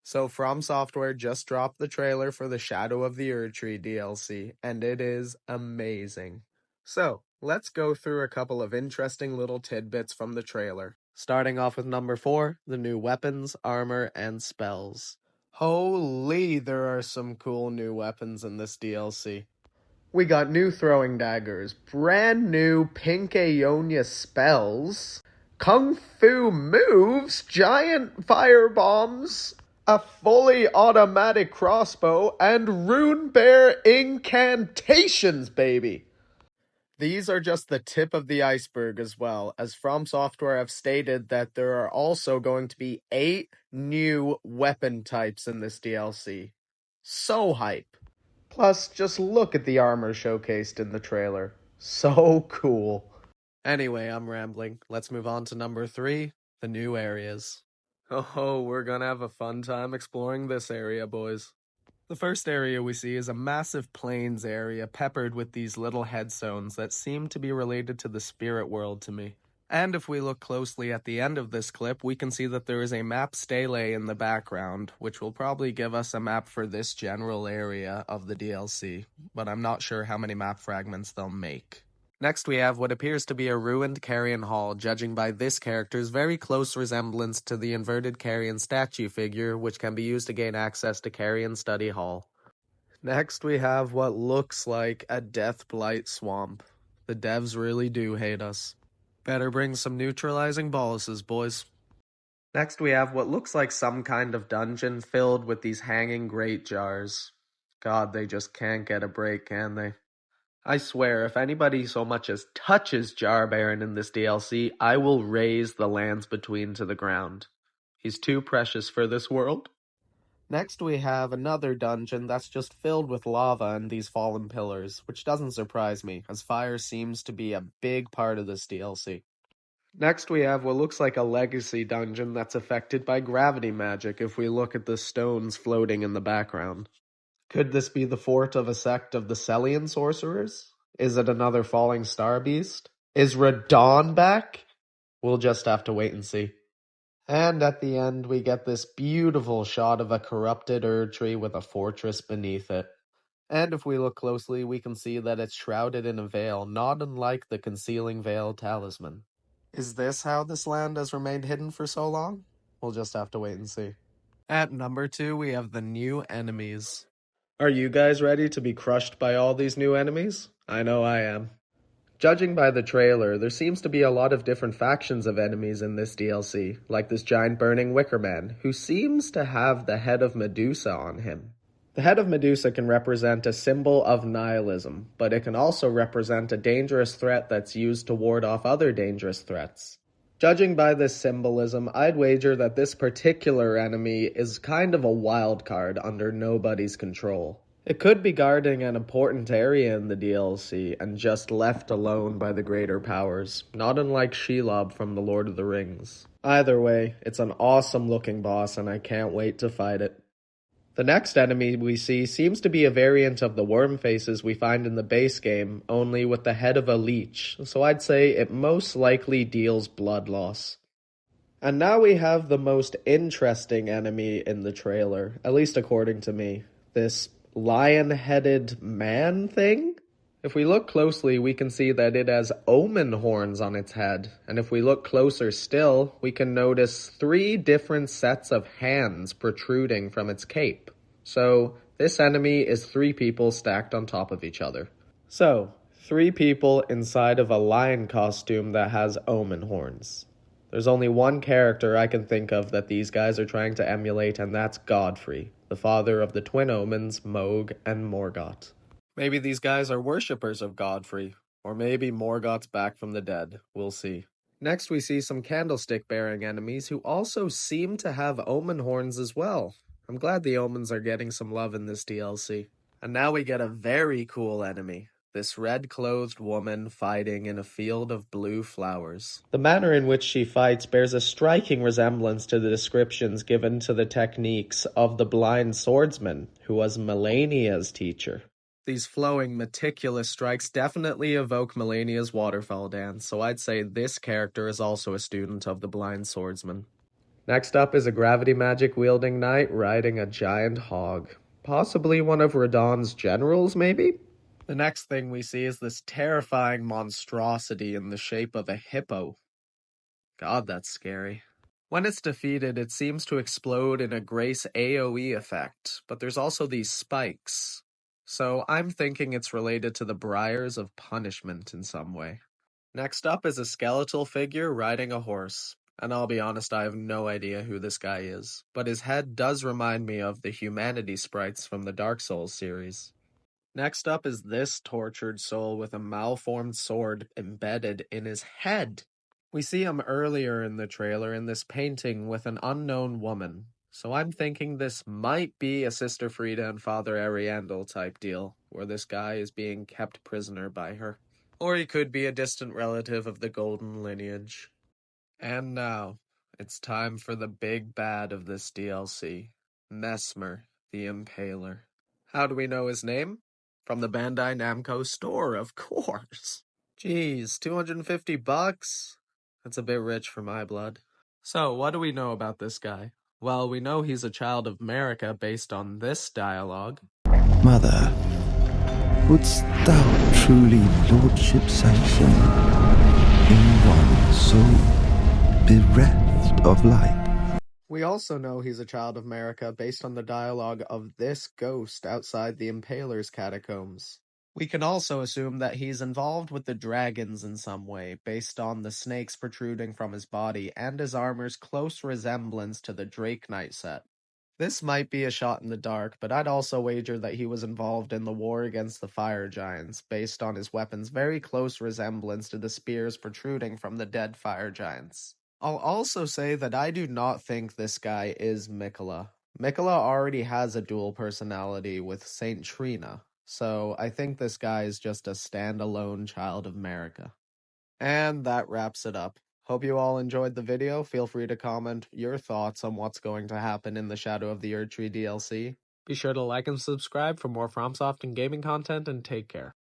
So From Software just dropped the trailer for the Shadow of the Erdtree DLC, and it is amazing. So, let's go through a couple of interesting little tidbits from the trailer. Starting off with number 4, the new weapons, armor, and spells. Holy, there are some cool new weapons in this DLC. We got new throwing daggers, brand new pink Aeonia spells, kung fu moves, giant fire bombs, a fully automatic crossbow, and rune bear incantations, baby! These are just the tip of the iceberg as well, as From Software have stated that there are also going to be 8 new weapon types in this DLC. So hype! Plus, just look at the armor showcased in the trailer. So cool. Anyway, I'm rambling. Let's move on to number 3, the new areas. Oh, we're gonna have a fun time exploring this area, boys. The first area we see is a massive plains area peppered with these little headstones that seem to be related to the spirit world to me. And if we look closely at the end of this clip, we can see that there is a map stele in the background, which will probably give us a map for this general area of the DLC, but I'm not sure how many map fragments they'll make. Next we have what appears to be a ruined Carrion Hall, judging by this character's very close resemblance to the inverted Carrion statue figure, which can be used to gain access to Carrion Study Hall. Next we have what looks like a Death Blight swamp. The devs really do hate us. Better bring some neutralizing boluses, boys. Next we have what looks like some kind of dungeon filled with these hanging grate jars. God, they just can't get a break, can they? I swear, if anybody so much as touches Jar Baron in this DLC, I will raze the lands between to the ground. He's too precious for this world. Next we have another dungeon that's just filled with lava and these fallen pillars, which doesn't surprise me, as fire seems to be a big part of this DLC. Next we have what looks like a legacy dungeon that's affected by gravity magic if we look at the stones floating in the background. Could this be the fort of a sect of the Celian sorcerers? Is it another falling star beast? Is Radon back? We'll just have to wait and see. And at the end, we get this beautiful shot of a corrupted Erdtree with a fortress beneath it. And if we look closely, we can see that it's shrouded in a veil, not unlike the Concealing Veil talisman. Is this how this land has remained hidden for so long? We'll just have to wait and see. At number 2, we have the new enemies. Are you guys ready to be crushed by all these new enemies? I know I am. Judging by the trailer, there seems to be a lot of different factions of enemies in this DLC, like this giant burning Wickerman, who seems to have the head of Medusa on him. The head of Medusa can represent a symbol of nihilism, but it can also represent a dangerous threat that's used to ward off other dangerous threats. Judging by this symbolism, I'd wager that this particular enemy is kind of a wild card under nobody's control. It could be guarding an important area in the DLC and just left alone by the greater powers, not unlike Shelob from The Lord of the Rings. Either way, it's an awesome looking boss and I can't wait to fight it. The next enemy we see seems to be a variant of the Wormfaces we find in the base game, only with the head of a leech, so I'd say it most likely deals blood loss. And now we have the most interesting enemy in the trailer, at least according to me, this lion-headed man thing? If we look closely, we can see that it has omen horns on its head, and if we look closer still, we can notice 3 different sets of hands protruding from its cape. So, this enemy is 3 people stacked on top of each other. So, 3 people inside of a lion costume that has omen horns. There's only one character I can think of that these guys are trying to emulate, and that's Godfrey, the father of the twin omens, Moog and Morgoth. Maybe these guys are worshippers of Godfrey, or maybe Morgoth's back from the dead. We'll see. Next we see some candlestick-bearing enemies who also seem to have omen horns as well. I'm glad the omens are getting some love in this DLC. And now we get a very cool enemy. This red-clothed woman fighting in a field of blue flowers. The manner in which she fights bears a striking resemblance to the descriptions given to the techniques of the blind swordsman, who was Melania's teacher. These flowing, meticulous strikes definitely evoke Melania's waterfall dance, so I'd say this character is also a student of the blind swordsman. Next up is a gravity magic wielding knight riding a giant hog. Possibly one of Radahn's generals, maybe? The next thing we see is this terrifying monstrosity in the shape of a hippo. God, that's scary. When it's defeated, it seems to explode in a Grace AoE effect, but there's also these spikes. So I'm thinking it's related to the Briars of Punishment in some way. Next up is a skeletal figure riding a horse. And I'll be honest, I have no idea who this guy is, but his head does remind me of the humanity sprites from the Dark Souls series. Next up is this tortured soul with a malformed sword embedded in his head. We see him earlier in the trailer in this painting with an unknown woman, so I'm thinking this might be a Sister Frida and Father Ariandel type deal, where this guy is being kept prisoner by her. Or he could be a distant relative of the Golden lineage. And now, it's time for the big bad of this DLC, Mesmer the Impaler. How do we know his name? From the Bandai Namco store, of course. Geez, $250? That's a bit rich for my blood. So, what do we know about this guy? Well, we know he's a child of America based on this dialogue. Mother, wouldst thou truly lordship sanction in one so bereft of life? We also know he's a child of America based on the dialogue of this ghost outside the Impaler's catacombs. We can also assume that he's involved with the dragons in some way, based on the snakes protruding from his body and his armor's close resemblance to the Drake Knight set. This might be a shot in the dark, but I'd also wager that he was involved in the war against the fire giants, based on his weapon's very close resemblance to the spears protruding from the dead fire giants. I'll also say that I do not think this guy is Mikola. Mikola already has a dual personality with Saint Trina, so I think this guy is just a standalone child of America. And that wraps it up. Hope you all enjoyed the video. Feel free to comment your thoughts on what's going to happen in the Shadow of the Erdtree DLC. Be sure to like and subscribe for more FromSoft and gaming content, and take care.